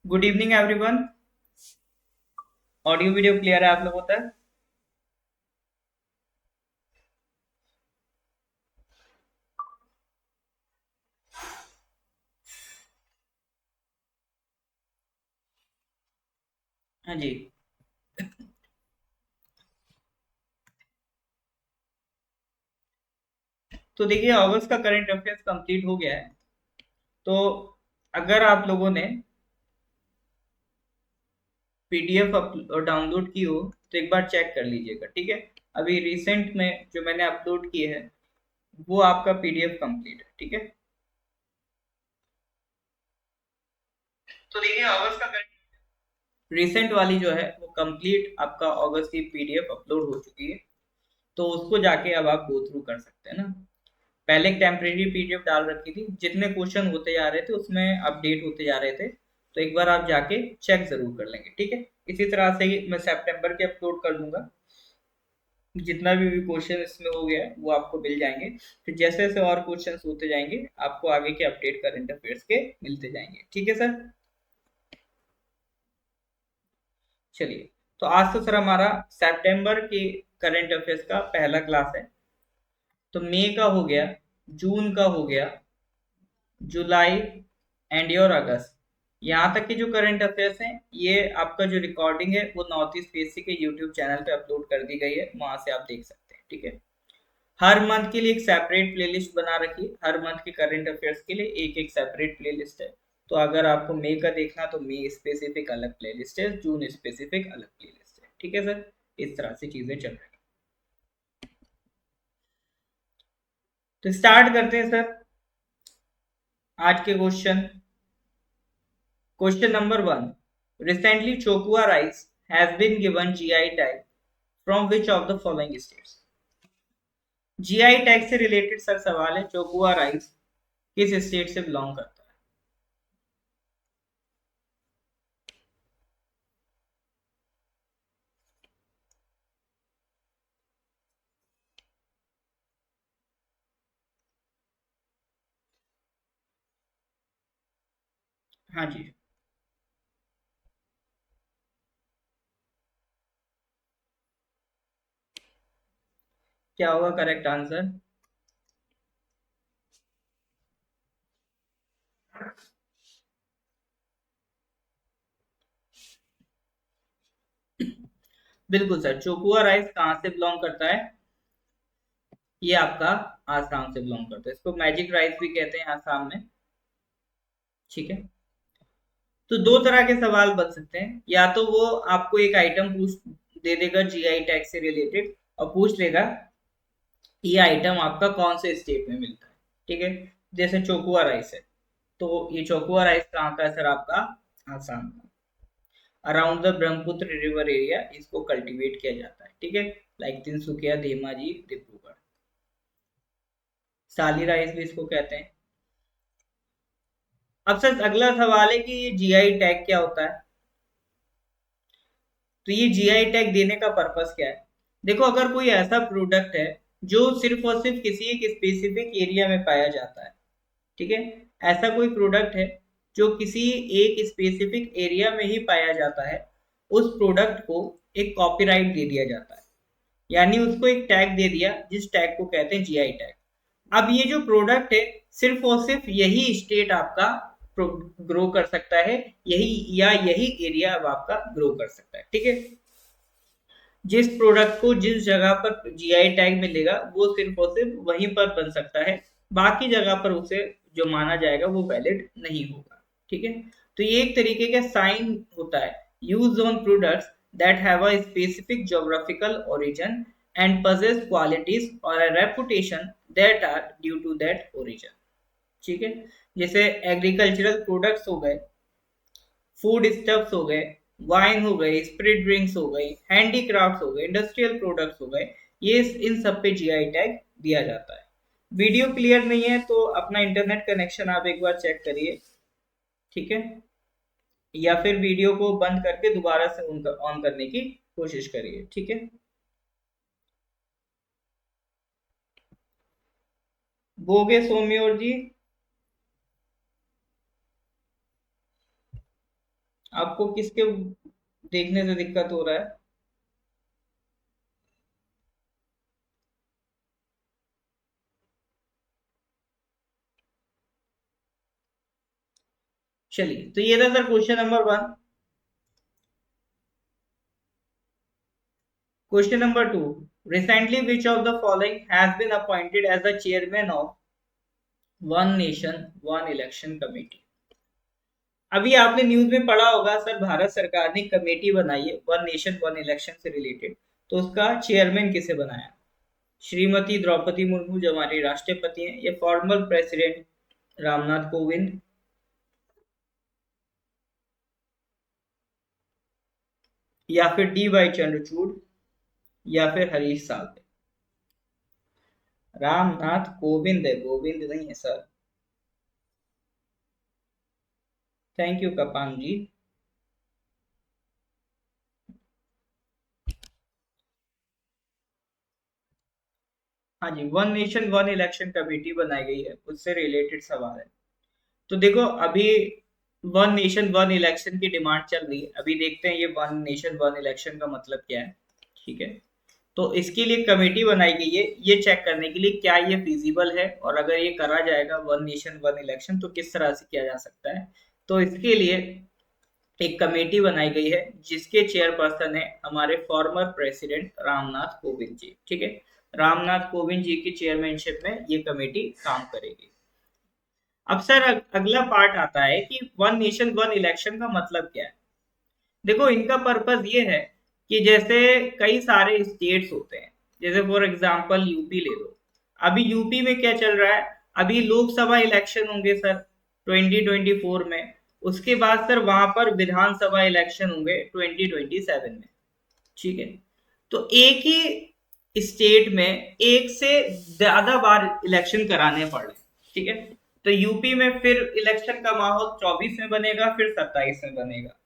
Good evening everyone. Audio video clear है आप लोगों तक? हाँ जी। तो देखिए, अगस्त का करंट अफेयर्स कंप्लीट हो गया है। तो अगर आप लोगों ने पीडीएफ डाउनलोड की हो तो एक बार चेक कर लीजिएगा, ठीक है। अभी रिसेंट में जो मैंने अपलोड किए हैं वो आपका पीडीएफ कंप्लीट है, ठीक है। तो देखिए, अगस्त का करंट रिसेंट वाली जो है वो कंप्लीट आपका अगस्त की पीडीएफ अपलोड हो चुकी है। तो उसको जाके अब आप गो थ्रू कर सकते हैं ना। पहले एक टेम्परेरी पीडीएफ डाल रखी थी, जितने क्वेश्चन होते जा रहे थे उसमें अपडेट होते जा रहे थे। तो एक बार आप जाके चेक जरूर कर लेंगे, ठीक है। इसी तरह से ही मैं सितंबर के अपलोड कर दूंगा। जितना भी क्वेश्चन इसमें हो गया है वो आपको मिल जाएंगे। फिर जैसे जैसे और क्वेश्चन होते जाएंगे आपको आगे के अपडेट करंट अफेयर्स के मिलते जाएंगे, ठीक है सर। चलिए, तो आज तो सर हमारा सितंबर के करंट अफेयर्स का पहला क्लास है। तो मई का हो गया, जून का हो गया, जुलाई एंड योर अगस्त। यहाँ तक के जो करंट अफेयर्स हैं ये आपका जो रिकॉर्डिंग है वो नॉर्थ ईस्ट पीएससी के यूट्यूब चैनल पे अपलोड कर दी गई है, वहां से आप देख सकते हैं, ठीक है। हर मंथ के लिए एक सेपरेट प्लेलिस्ट बना रखी है। हर मंथ के करंट अफेयर्स के लिए एक एक सेपरेट प्लेलिस्ट है। तो अगर आपको मई का देखना तो मई स्पेसिफिक अलग प्लेलिस्ट है, जून स्पेसिफिक अलग प्लेलिस्ट है, ठीक है सर। इस तरह से चीजें चल रही हैं। तो स्टार्ट करते हैं सर आज के question. Question number 1. Recently, Chokua rice has been given GI tag from which of the following states? GI tag से रिलेटेड सर सवाल है। चोकुआ राइस किस स्टेट से बिलोंग करता है? हाँ जी। क्या होगा करेक्ट आंसर? बिल्कुल सर, चोकुआ राइस कहाँ से बिलोंग करता है? ये आपका आसाम से बिलोंग करता है। इसको मैजिक राइस भी कहते हैं आसाम में, ठीक है। तो दो तरह के सवाल बन सकते हैं। या तो वो आपको एक आइटम पूछ दे देगा जीआई टैग से रिलेटेड और पूछ लेगा ये आइटम आपका कौन से स्टेट में मिलता है, ठीक है। जैसे चोकुआ राइस है, तो ये चोकुआ राइस कहाँ का है सर? आपका आसाम का। Around the Brahmaputra river area इसको कल्टीवेट किया जाता है, ठीक है। लाइक तिनसुकिया, धेमाजी, डिब्रूगढ़। साली राइस भी इसको कहते हैं। अब सर अगला सवाल है कि ये जीआई टैग क्या होता है। तो ये जीआई टैग देने का पर्पस क्या है? देखो, अगर कोई ऐसा प्रोडक्ट है जो सिर्फ और सिर्फ किसी एक स्पेसिफिक एरिया में पाया जाता है, ठीक है। ऐसा कोई प्रोडक्ट है जो किसी एक स्पेसिफिक एरिया में ही पाया जाता है, उस प्रोडक्ट को एक कॉपीराइट दे दिया जाता है। यानी उसको एक टैग दे दिया जिस टैग को कहते हैं जीआई टैग। अब ये जो प्रोडक्ट है सिर्फ और सिर्फ यही स्टेट आपका ग्रो कर सकता है, यही या यही एरिया अब आपका ग्रो कर सकता है, ठीक है। जिस प्रोडक्ट को जिस जगह पर जीआई टैग मिलेगा वो सिर्फ और सिर्फ वहीं पर बन सकता है। बाकी जगह पर उसे जो माना जाएगा वो वैलिड नहीं होगा, ठीक है। तो ये एक तरीके का साइन होता है use on products that have a specific geographical origin and possess qualities or a reputation that are due to that origin, ठीक है। जैसे एग्रीकल्चरल प्रोडक्ट्स हो गए, फूड स्टफ्स हो गए, वाइन हो गई, स्प्रिट ड्रिंक्स हो गई, हैंडीक्राफ्ट्स हो गए, इंडस्ट्रियल प्रोडक्ट्स हो गए, ये इन सब पे जीआई टैग दिया जाता है। वीडियो क्लियर नहीं है तो अपना इंटरनेट कनेक्शन आप एक बार चेक करिए, ठीक है। या फिर वीडियो को बंद करके दोबारा से ऑन करने की कोशिश करिए, ठीक है। बोगे सोम्योर जी। आपको किसके देखने से दिक्कत हो रहा है? चलिए, तो ये था sir question number 1। Question number 2, recently which of the following has been appointed as the chairman of one nation one election committee? अभी आपने न्यूज में पढ़ा होगा सर, भारत सरकार ने कमेटी बनाई है वन नेशन वन इलेक्शन से रिलेटेड, तो उसका चेयरमैन किसे बनाया? श्रीमती द्रौपदी मुर्मू जो हमारी राष्ट्रपति हैं, या फॉर्मल प्रेसिडेंट रामनाथ कोविंद, या फिर डी वाई चंद्रचूड़, या फिर हरीश साहब? रामनाथ कोविंद है, गोविंद नहीं है sir. Thank you Kapan ji. हाँ जी, one nation one election committee बनाई गई है, उससे रिलेटेड सवाल है। तो देखो, अभी वन नेशन वन इलेक्शन की डिमांड चल रही है, अभी देखते हैं ये वन नेशन वन इलेक्शन का मतलब क्या है। ठीक है, तो इसके लिए कमेटी बनाई गई है, ये चेक करने के लिए क्या ये फिजिबल है, और अगर ये करा जाएगा वन नेशन वन इलेक्शन तो किस तरह से किया जा सकता है। तो इसके लिए एक कमेटी बनाई गई है जिसके चेयरपर्सन है हमारे फॉर्मर प्रेसिडेंट रामनाथ कोविंद जी। ठीक है, रामनाथ कोविंद जी की चेयरमैनशिप में ये कमेटी काम करेगी। अब सर अगला पार्ट आता है कि वन नेशन वन इलेक्शन का मतलब क्या है। देखो, इनका पर्पस ये है कि जैसे कई सारे स्टेट्स होते हैं, जैसे फॉर एग्जांपल यूपी ले लो। अभी यूपी में क्या चल रहा है, अभी लोकसभा इलेक्शन होंगे सर 2024 में, उसके बाद सर वहां पर विधानसभा इलेक्शन होंगे 2027 में। ठीक है, तो एक ही स्टेट में एक से ज्यादा बार इलेक्शन कराने पड़ रहे। ठीक है, तो यूपी में फिर इलेक्शन का माहौल 24 में बनेगा, फिर 27 में बनेगा।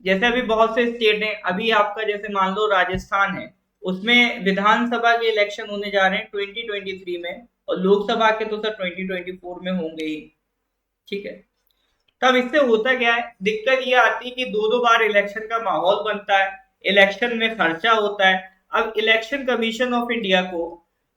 जैसे अभी बहुत से स्टेट हैं, अभी आपका जैसे मान लो राजस्थान है, उसमें विधानसभा के इलेक्शन होने जा रहे हैं 2023 में, और लोकसभा के तो सर 2024 में होंगे ही। ठीक है, तब इससे होता क्या है, दिक्कत ये आती है कि दो दो बार इलेक्शन का माहौल बनता है, इलेक्शन में खर्चा होता है। अब इलेक्शन कमीशन ऑफ इंडिया को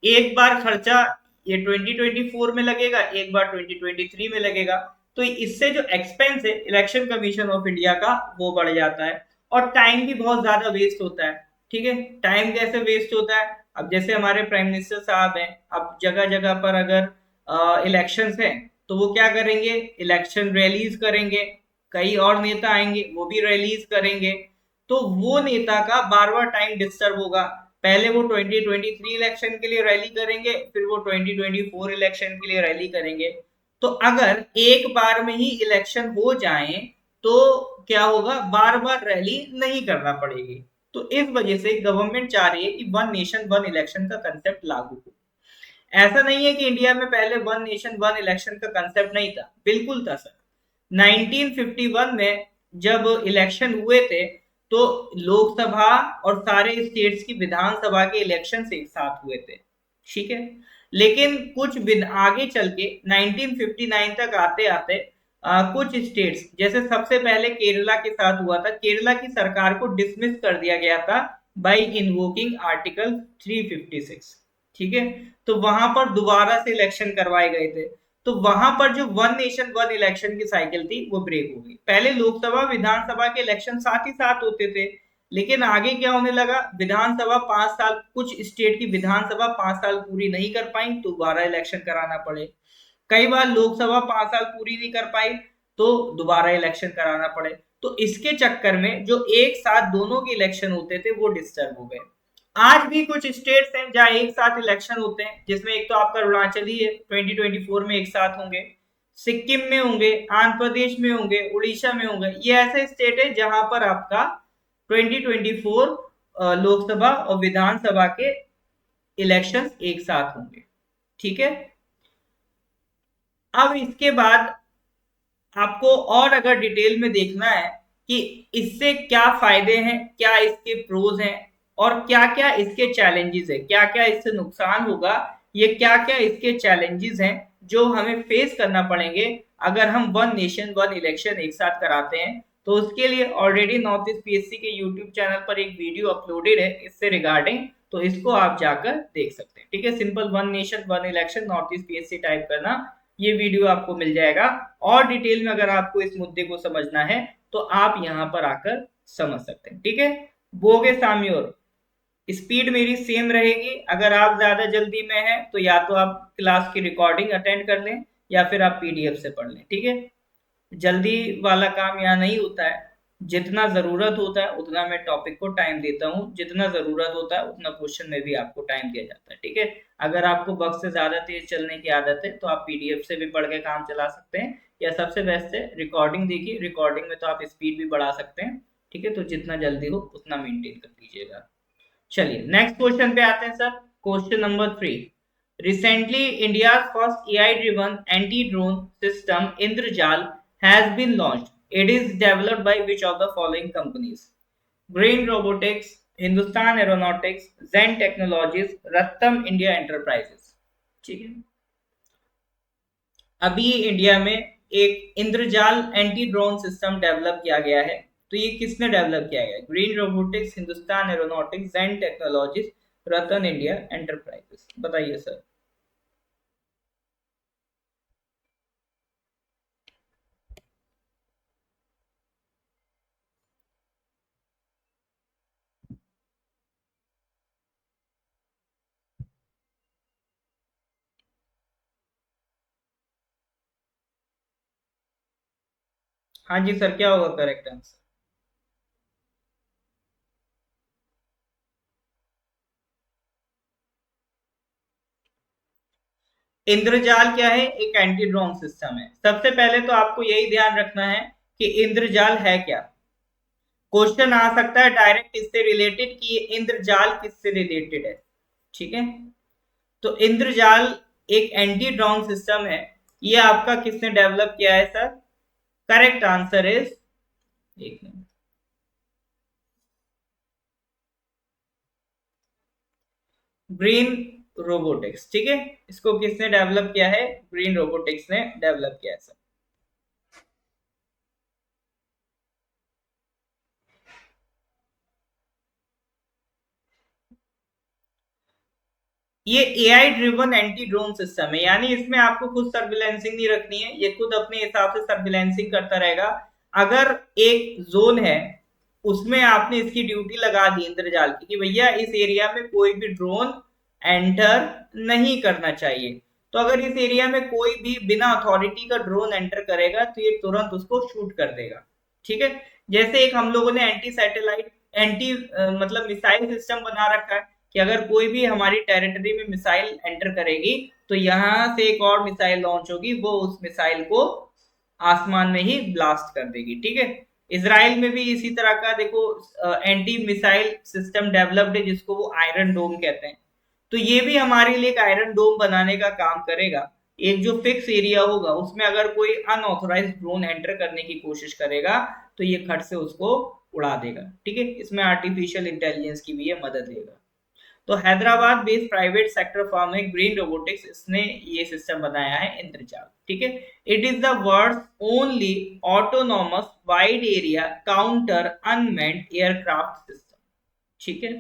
एक बार खर्चा ये 2024 में लगेगा, एक बार 2023 में लगेगा, तो इससे जो एक्सपेंस है इलेक्शन कमीशन ऑफ इंडिया का वो बढ़ जाता है, और टाइम भी बहुत ज्यादा वेस्ट होता है। ठीक है, टाइम कैसे वेस्ट होता है, अब जैसे हमारे प्राइम मिनिस्टर साहब हैं, अब जगह जगह पर अगर इलेक्शंस हैं तो वो क्या करेंगे, इलेक्शन रैलीज करेंगे, कई और नेता आएंगे वो भी रैलीज करेंगे, तो वो नेता का बार बार टाइम डिस्टर्ब होगा। पहले वो 2023 इलेक्शन के लिए रैली करेंगे, फिर वो 2024 इलेक्शन के लिए रैली करेंगे। तो अगर एक बार में ही इलेक्शन हो जाए तो क्या होगा, बार बार रैली नहीं करना पड़ेगी। तो इस वजह से गवर्नमेंट चाह रही है कि वन नेशन वन इलेक्शन का कंसेप्ट लागू हो। ऐसा नहीं है कि इंडिया में पहले वन नेशन वन इलेक्शन का कंसेप्ट नहीं था, बिल्कुल था सर। 1951 में जब इलेक्शन हुए थे तो लोकसभा और सारे स्टेट्स की विधानसभा के इलेक्शन एक साथ हुए थे। ठीक है, लेकिन कुछ आगे चल के 1959 तक आते आते कुछ स्टेट्स, जैसे सबसे पहले केरला के साथ हुआ था, केरला की सरकार को डिसमिस कर दिया गया था बाय इन्वोकिंग आर्टिकल 356। ठीक है, तो वहां पर दोबारा से इलेक्शन करवाए गए थे, तो वहां पर जो वन नेशन वन इलेक्शन की साइकिल थी वो ब्रेक हो गई। पहले लोकसभा विधानसभा के इलेक्शन साथ ही साथ होते थे, लेकिन आगे क्या होने लगा, विधानसभा 5 साल, कुछ स्टेट की विधानसभा 5 साल पूरी नहीं कर पाई तो दोबारा इलेक्शन कराना पड़े, कई बार लोकसभा 5 साल पूरी नहीं कर पाई तो दोबारा इलेक्शन कराना पड़े। तो इसके चक्कर में जो एक साथ दोनों के इलेक्शन होते थे वो डिस्टर्ब हो गए। आज भी कुछ स्टेट्स हैं जहां एक साथ इलेक्शन होते हैं, जिसमें एक तो आपका अरुणाचल ही है, 2024 में एक साथ होंगे, सिक्किम में होंगे, आंध्र प्रदेश में होंगे, उड़ीसा में होंगे। ये ऐसे स्टेट है जहां पर आपका 2024 लोकसभा और विधानसभा के इलेक्शन एक साथ होंगे। ठीक है, अब इसके बाद आपको और अगर डिटेल में देखना है कि इससे क्या फायदे हैं, क्या इसके प्रोज हैं, और क्या क्या इसके चैलेंजेस है, क्या क्या इससे नुकसान होगा, ये क्या क्या इसके चैलेंजेस हैं जो हमें फेस करना पड़ेंगे अगर हम वन नेशन वन इलेक्शन एक साथ कराते हैं, तो उसके लिए ऑलरेडी नॉर्थ ईस्ट पीएससी के यूट्यूब चैनल पर एक वीडियो अपलोडेड है इससे रिगार्डिंग, तो इसको आप जाकर देख सकते हैं। ठीक है, simple one nation one election north east PSC type करना, ये वीडियो आपको मिल जाएगा। और डिटेल में अगर आपको इस मुद्दे को समझना है तो आप यहाँ पर आकर समझ सकते हैं। ठीक है, बोगे साम्योर, स्पीड मेरी सेम रहेगी। अगर आप ज्यादा जल्दी में हैं तो या तो आप क्लास की रिकॉर्डिंग अटेंड कर लें या फिर आप पीडीएफ से पढ़ लें। ठीक है, जल्दी वाला काम यहाँ नहीं होता है, जितना जरूरत होता है उतना मैं टॉपिक को टाइम देता हूँ, जितना जरूरत होता है उतना क्वेश्चन में भी आपको टाइम दिया जाता है। ठीक है, अगर आपको वक्त से ज्यादा तेज चलने की आदत है तो आप पीडीएफ से भी पढ़ के काम चला सकते हैं, या सबसे बेस्ट है रिकॉर्डिंग देखिए, रिकॉर्डिंग में तो आप स्पीड भी बढ़ा सकते हैं। ठीक है, तो जितना जल्दी हो उतना मेंटेन कर लीजिएगा। चलिए नेक्स्ट क्वेश्चन पे आते हैं sir. Question number 3, recently India first AI driven anti drone system Indrajal has been launched. It is developed by which of the following companies? Green Robotics, Hindustan Aeronautics, Zen Technologies, Rattam India Enterprises. ठीक है, अभी India में एक Indrajal anti drone system develop किया गया है, तो ये किसने डेवलप किया गया? Green robotics, Hindustan aeronautics, Jain technologies, Ratan India enterprises. बताइए सर। हाँ जी सर, क्या होगा करेक्ट आंसर? इंद्रजाल क्या है? एक एंटी ड्रोन सिस्टम है। सबसे पहले तो आपको यही ध्यान रखना है कि इंद्रजाल है क्या। क्वेश्चन आ सकता है डायरेक्ट इससे रिलेटेड कि ये इंद्रजाल किससे रिलेटेड है। ठीक है, तो इंद्रजाल एक एंटी ड्रोन सिस्टम है, ये आपका किसने डेवलप किया है सर? करेक्ट आंसर इज, एक मिनट, ग्रीन रोबोटिक्स। ठीक है, इसको किसने डेवलप किया है? ग्रीन रोबोटिक्स ने डेवलप किया है सर। ये AI driven anti drone system है, यानी इसमें आपको खुद सर्विलेंसिंग नहीं रखनी है, ये खुद अपने हिसाब से सर्विलेंसिंग करता रहेगा। अगर एक जोन है उसमें आपने इसकी ड्यूटी लगा दी इंद्रजाल की कि भैया इस एरिया में कोई भी ड्रोन एंटर नहीं करना चाहिए, तो अगर इस एरिया में कोई भी बिना अथॉरिटी का ड्रोन एंटर करेगा तो ये तुरंत उसको शूट कर देगा। ठीक है, जैसे एक हम लोगों ने एंटी सैटेलाइट एंटी मतलब मिसाइल सिस्टम बना रखा है कि अगर कोई भी हमारी टेरिटरी में मिसाइल एंटर करेगी तो यहां से एक और मिसाइल लॉन्च होगी, वो उस मिसाइल को आसमान में ही ब्लास्ट कर देगी। ठीक है, इसराइल में भी इसी तरह का देखो एंटी मिसाइल सिस्टम डेवलप्ड है जिसको वो आयरन डोम कहते हैं। तो ये भी हमारे लिए एक आयरन डोम बनाने का काम करेगा। एक जो फिक्स एरिया होगा उसमें अगर कोई अनऑथोराइज ड्रोन एंटर करने की कोशिश करेगा तो ये खट से उसको उड़ा देगा। ठीक है, इसमें आर्टिफिशियल इंटेलिजेंस की भी ये मदद लेगा। तो Hyderabad based private sector firm है ग्रीन रोबोटिक्स, इसने ये सिस्टम बनाया है इंद्रजाल। ठीक है, it is the world's only autonomous wide area counter unmanned aircraft system. ठीक है,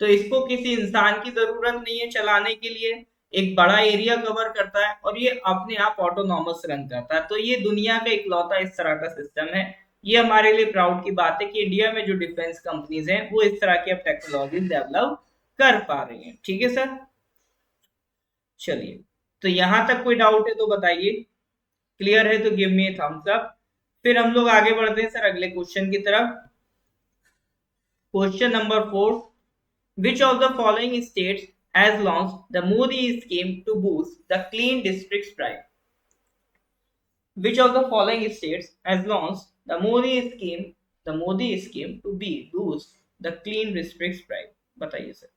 तो इसको किसी इंसान की जरूरत नहीं है चलाने के लिए, एक बड़ा एरिया कवर करता है और ये अपने आप ऑटोनॉमस रन करता है। तो ये दुनिया का इकलौता इस तरह का सिस्टम है। ये हमारे लिए प्राउड की बात है कि इंडिया में जो डिफेंस कंपनीज हैं वो इस तरह की अब टेक्नोलॉजी डेवलप कर पा रही हैं। ठीक है सर, चलिए, तो यहां तक कोई डाउट है तो बताइए, क्लियर है तो गिव मी थम्स अप। फिर हम लोग आगे बढ़ते हैं सर अगले क्वेश्चन की तरफ। Question number 4, which of the following states has launched the Modi scheme to boost the clean districts drive? Which of the following states has launched the Modi scheme to be boost the clean districts drive? बताइए sir.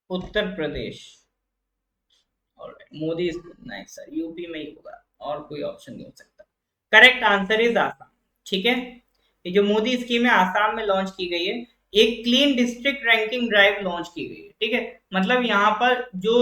Uttar Pradesh. Alright, Modi नहीं sir, UP में ही होगा, और कोई option नहीं हो सकता। Correct answer is Assam. ठीक है, ये जो मोदी स्कीम है आसाम में लॉन्च की गई है। एक clean district ranking drive launch की गई है। ठीक है, मतलब यहाँ पर जो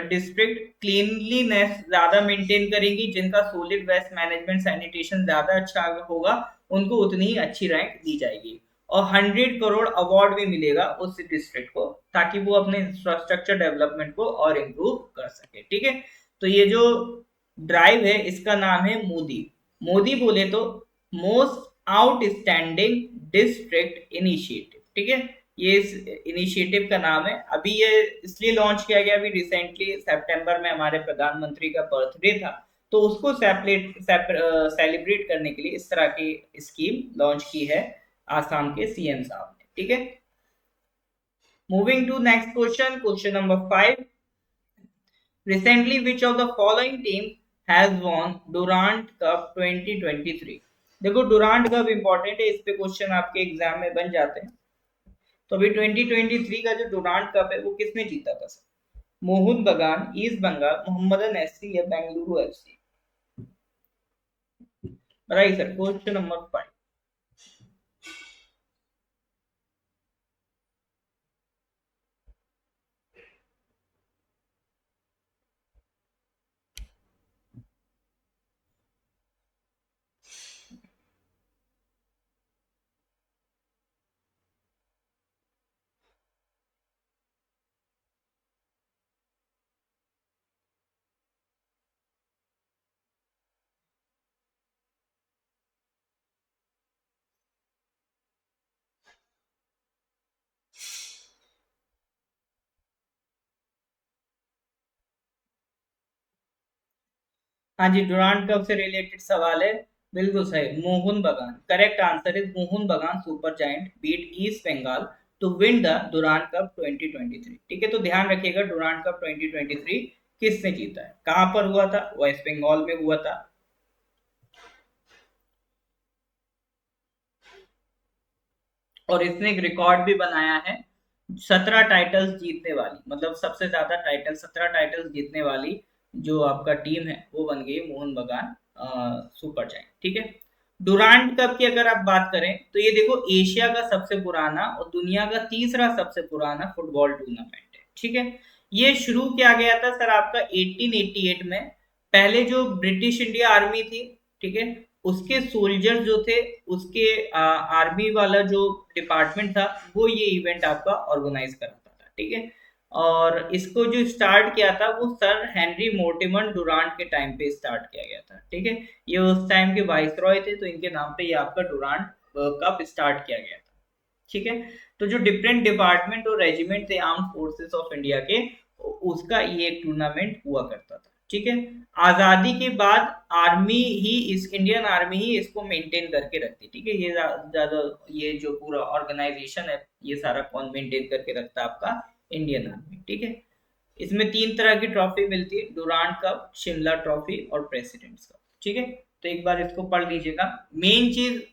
डिस्ट्रिक्ट क्लीनलीनेस ज्यादा मेंटेन करेंगी, जिनका सॉलिड वेस्ट मैनेजमेंट सैनिटेशन ज्यादा अच्छा होगा, उनको उतनी ही अच्छी रैंक दी जाएगी। और 100 करोड़ अवार्ड भी मिलेगा उस डिस्ट्रिक्ट को, ताकि वो अपने इंफ्रास्ट्रक्चर डेवलपमेंट को और इम्प्रूव कर सके। ठीक है, तो ये जो ड्राइव है इसका नाम है मोदी। मोदी बोले तो मोस्ट आउटस्टैंडिंग डिस्ट्रिक्ट इनिशिएटिव। ठीक है, ये इस इनिशिएटिव का नाम है। अभी ये इसलिए लॉन्च किया गया, अभी रिसेंटली सितंबर में हमारे प्रधानमंत्री का बर्थडे था, तो उसको सेलिब्रेट करने के लिए इस तरह की स्कीम लॉन्च की है आसाम के सीएम साहब ने। ठीक है, moving to next question, question number 5। Recently which of the following team has won Durand cup 2023? देखो डुरांट कप इंपॉर्टेंट है, इस पे क्वेश्चन आपके एग्जाम में बन जाते हैं। तो अभी 2023 का जो डुरांट कप है वो किसने जीता था सर? मोहन बगान, ईस्ट बंगाल, मोहम्मदन एससी या बेंगलुरु एफसी? बताइए सर, क्वेश्चन नंबर 5। हाँ जी, डुरांड कप से रिलेटेड सवाल है। बिल्कुल सही, मोहन बगान। Correct answer is Mohun Bagan Super Giant beat East Bengal to win the Durand Cup 2023। ठीक है, तो ध्यान रखिएगा डुरांड कप 2023 किसने जीता है, कहां पर हुआ था? वेस्ट बंगाल में हुआ था। और इसने एक रिकॉर्ड भी बनाया है, 17 टाइटल्स जीतने वाली, मतलब सबसे ज्यादा टाइटल, 17 टाइटल्स जीतने वाली जो आपका टीम है वो बन गई मोहन बगान सुपर जायंट। ठीक है, डुरांड कप की अगर आप बात करें तो ये देखो एशिया का सबसे पुराना और दुनिया का तीसरा सबसे पुराना फुटबॉल टूर्नामेंट है। ठीक है, ये शुरू किया गया था सर आपका 1888 में। पहले जो ब्रिटिश इंडिया आर्मी थी, ठीक है, उसके सोल्जर जो थे, उसके आर्मी वाला जो डिपार्टमेंट था, वो ये इवेंट आपका ऑर्गेनाइज कराता था। ठीक है, और इसको जो स्टार्ट किया था वो सर हेनरी मोर्टिमर डुरांट के टाइम पे स्टार्ट किया गया था। ठीक है, ये उस टाइम के वाइसरॉय थे, तो इनके नाम पे ये आपका डुरांट कप स्टार्ट किया गया था। ठीक है, तो जो डिफरेंट डिपार्टमेंट और रेजिमेंट थे आर्म फोर्सेस ऑफ इंडिया के, उसका ये एक टूर्नामेंट हुआ करता था। ठीक है, आजादी के बाद आर्मी ही, इस इंडियन आर्मी ही इसको मेंटेन करके रखती। ठीक है, ये ज्यादा, ये जो पूरा ऑर्गेनाइजेशन है ये सारा कौन मेंटेन करके रखता है? आपका इंडियन आर्मी। ठीक है, इसमें 3 तरह की ट्रॉफी मिलती है, डुरांड कप, शिमला ट्रॉफी और प्रेसिडेंट्स कप। ठीक है, तो एक बार इसको पढ़ लीजिएगा। मेन चीज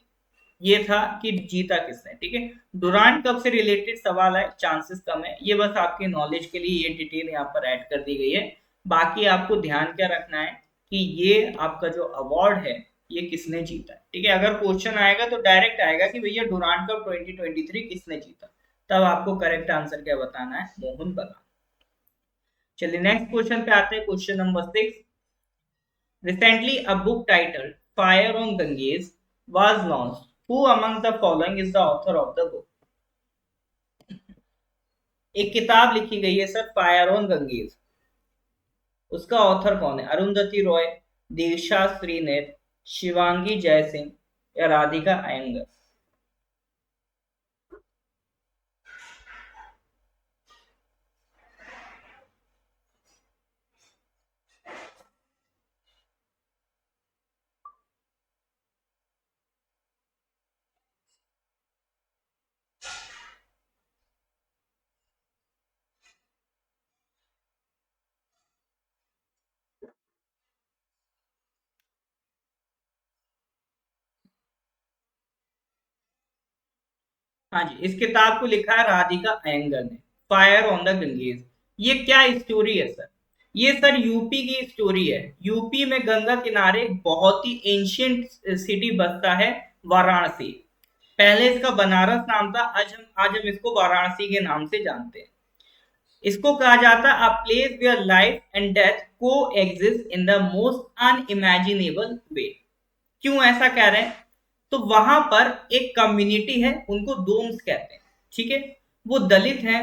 ये था कि जीता किसने। ठीक है, डुरांड कप से रिलेटेड सवाल है, चांसेस कम है, ये बस आपके नॉलेज के लिए ये डिटेल यहाँ पर ऐड कर दी गई है। बाकी आपको ध्यान क्या रखना है कि ये आपका जो अवार्ड है ये किसने जीता है। ठीक है, अगर क्वेश्चन आएगा तो डायरेक्ट आएगा कि भैया डुरांड कप 2023 किसने जीता, तब आपको करेक्ट आंसर क्या बताना है? मोहन बगान। चलिए नेक्स्ट क्वेश्चन पे आते हैं, question number 6। Recently, a book titled Fire on Ganges was launched. Who among the following is the author of the book? एक किताब लिखी गई है सर, फायर ऑन गंगेज, उसका ऑथर कौन है? अरुंधति रॉय, दिशा श्रीनेत, शिवांगी जयसिंह या राधिका अयंगर? हाँ जी, इस किताब को लिखा है राधिका अयंगर ने। Fire on the Ganges. ये क्या स्टोरी है सर? ये सर यूपी की स्टोरी है। यूपी में गंगा किनारे एक बहुत ही एंशियंट सिटी बसता है, वाराणसी। पहले इसका बनारस नाम था, आज हम इसको वाराणसी के नाम से जानते हैं। इसको कहा जाता है a place where life and death coexist in the most unimaginable way. क्यों ऐसा कह रहे हैं? तो वहां पर एक कम्युनिटी है, उनको डोम्स कहते हैं, ठीक है। वो दलित हैं,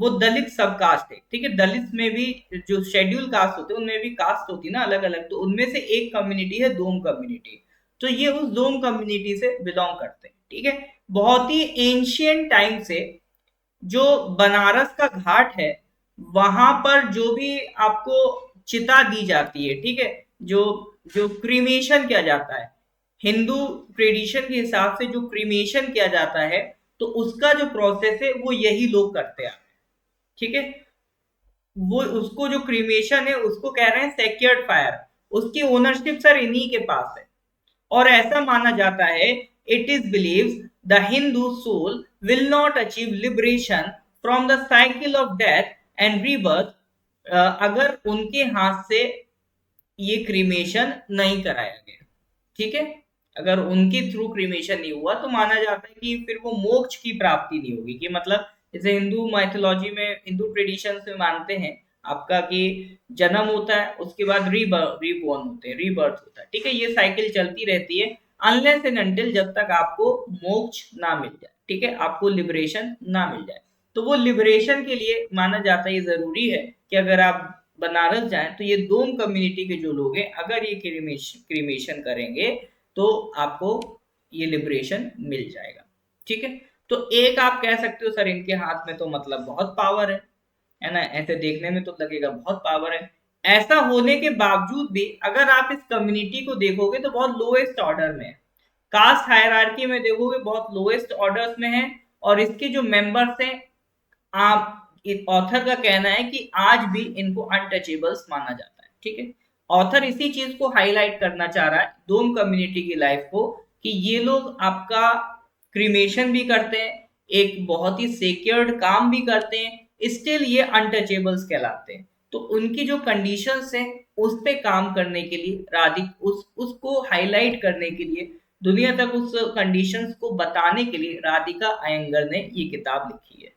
वो दलित सब कास्ट है, ठीक है। दलित में भी जो शेड्यूल कास्ट होते हैं उनमें भी कास्ट होती है ना अलग अलग, तो उनमें से एक कम्युनिटी है डोम कम्युनिटी। तो ये उस डोम कम्युनिटी से बिलोंग करते हैं, ठीक है। बहुत ही एंशियंट टाइम से जो बनारस का घाट है, वहां पर जो भी आपको चिता दी जाती है, ठीक है, जो जो क्रीमेशन किया जाता है, हिंदू ट्रेडिशन के हिसाब से जो क्रीमेशन किया जाता है, तो उसका जो प्रोसेस है वो यही लोग करते हैं, ठीक है। वो उसको जो क्रीमेशन है उसको कह रहे हैं सेक्योर्ड फायर। उसकी ओनरशिप सर इन्हीं के पास है। और ऐसा माना जाता है, it is believes the Hindu soul will not achieve liberation from the cycle of death and rebirth अगर उनके हाथ से ये क्रीमेशन नहीं कराया गया, ठीक है। अगर उनके थ्रू क्रीमेशन नहीं हुआ तो माना जाता है कि फिर वो मोक्ष की प्राप्ति नहीं होगी। कि मतलब जैसे हिंदू माइथोलॉजी में, हिंदू ट्रेडिशन में मानते हैं आपका कि जन्म होता है, उसके बाद रीबॉर्न होते हैं, रीबर्थ होता है, ठीक है। ये साइकिल चलती रहती है अनलेस एंड अनटिल, जब तक आपको मोक्ष ना मिल जाए, ठीक है, आपको लिबरेशन ना मिल जाए। तो वो लिबरेशन के लिए माना जाता है, ये जरूरी है कि अगर आप बनारस जाएं तो ये डोम कम्युनिटी के जो लोग हैं अगर ये क्रीमेशन करेंगे तो आपको ये लिबरेशन मिल जाएगा, ठीक है। तो एक आप कह सकते हो सर इनके हाथ में तो मतलब बहुत पावर है ना, ऐसे देखने में तो लगेगा बहुत पावर है। ऐसा होने के बावजूद भी अगर आप इस कम्युनिटी को देखोगे तो बहुत लोएस्ट ऑर्डर में है। कास्ट हायरार्की में देखोगे बहुत लोएस्ट ऑर्डर्स में है। और इसके जो मेंबर्स हैं, आप ऑथर का कहना है कि आज भी इनको अनटचेबल्स माना जाता है, ठीक है। ऑथर इसी चीज को हाईलाइट करना चाह रहा है डोम कम्युनिटी की लाइफ को, कि ये लोग आपका क्रीमेशन भी करते हैं, एक बहुत ही सिक्योर्ड काम भी करते हैं, स्टिल ये अनटचेबल्स कहलाते हैं। तो उनकी जो कंडीशंस हैं उस पे काम करने के लिए राधिक उसको हाईलाइट करने के लिए, दुनिया तक उस कंडीशंस को बताने के लिए राधिका अयंगर ने ये किताब लिखी है।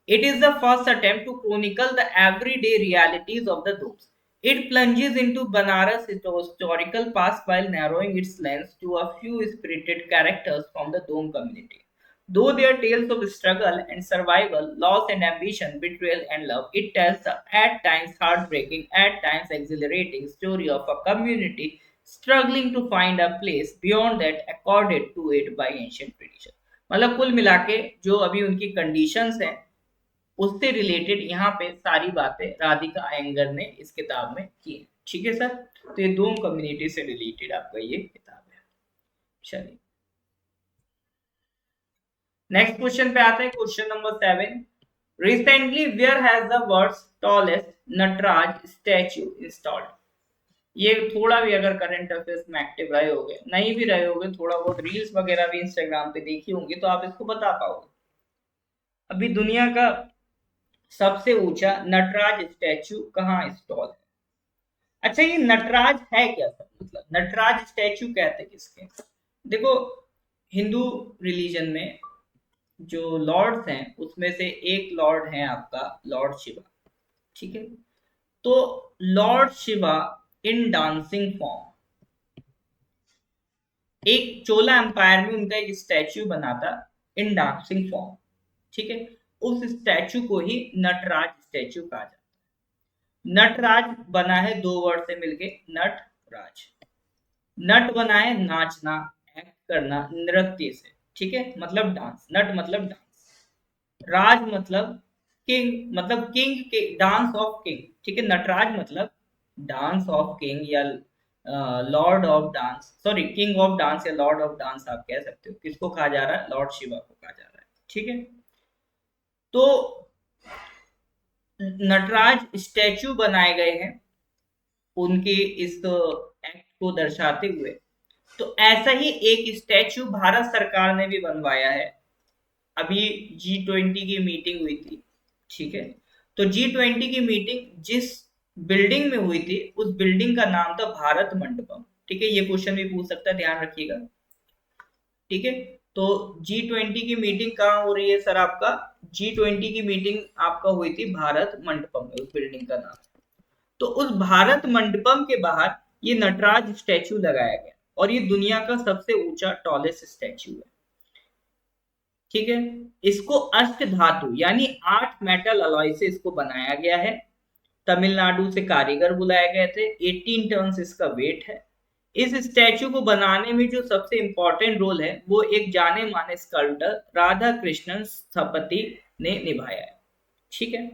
It is the first attempt to chronicle the everyday realities of the Doms. It plunges into Banaras' historical past while narrowing its lens to a few spirited characters from the Dom community. Though their tales of struggle and survival, loss and ambition, betrayal and love, it tells the at times heartbreaking, at times exhilarating story of a community struggling to find a place beyond that accorded to it by ancient tradition. मतलब कुल मिला के जो अभी उनकी conditions हैं उससे related यहाँ पे सारी बातें राधिका अयंगर ने इस किताब में की है, ठीक है सर। तो ये दो कम्युनिटी से रिलेटेड आपका ये किताब है। चलिए नेक्स्ट क्वेश्चन पे आते हैं, question number 7। Recently where has the world's tallest Nataraja statue installed. ये थोड़ा भी अगर करंट अफेयर्स में एक्टिव रहे होगे, नहीं भी रहे होगे, थोड़ा बहुत रील्स वगैरह भी इंस्टाग्राम पे देखी होंगी, तो आप इसको बता पाओगे। अभी दुनिया का सबसे ऊंचा नटराज स्टैचू कहाँ इंस्टॉल है? अच्छा ये नटराज है क्या सर? मतलब नटराज स्टैचू कहते किसके? देखो हिंदू रिलीजन में जो लॉर्ड्स हैं उसमें से एक लॉर्ड है आपका लॉर्ड शिवा, ठीक है। तो लॉर्ड शिवा इन डांसिंग फॉर्म, एक चोला एम्पायर में उनका एक स्टैचू बना था इन डांसिंग फॉर्म, ठीक है। उस स्टैचू को ही नटराज स्टैचू कहा जाता है। नटराज बना है दो वर्ड से मिलके, नट राज। नट बना है नाचना, एक्ट करना, नृत्य से, ठीक है, मतलब डांस। नट मतलब डांस, राज मतलब किंग, मतलब किंग के डांस ऑफ किंग, ठीक है। नटराज मतलब डांस ऑफ किंग या Lord of dance, sorry king of dance या लॉर्ड ऑफ डांस आप कह सकते हो। किसको कहा जा रहा है? लॉर्ड शिवा को कहा जा रहा है, ठीक है। तो नटराज स्टैचू बनाए गए हैं उनके इस एक्ट को दर्शाते हुए। तो ऐसा ही एक स्टैचू भारत सरकार ने भी बनवाया है। अभी G20 की मीटिंग हुई थी, ठीक है। तो G20 की मीटिंग जिस बिल्डिंग में हुई थी उस बिल्डिंग का नाम था भारत मंडपम। ठीक है, ये क्वेश्चन भी पूछ सकता है, ध्यान रखिएगा। ठीक है, तो G20 की मीटिंग कहाँ हो रही है सर आपका? G20 की मीटिंग आपका हुई थी भारत मंडपम में, उस बिल्डिंग का नाम। तो उस भारत मंडपम के बाहर ये नटराज स्टैचू लगाया गया और ये दुनिया का सबसे ऊंचा टॉलेस्ट स्टैचू है। ठीक है, इसको अष्ट धातु यानी 8 मेटल अलॉय से इसको बनाया गया है। तमिलनाडु से कारीगर बुलाए गए थे। 18 टन इसका वेट है। इस स्टैचू को बनाने में जो सबसे इंपॉर्टेंट रोल है वो एक जाने माने स्कल्पटर राधा कृष्णन स्थपति ने निभाया है। ठीक है,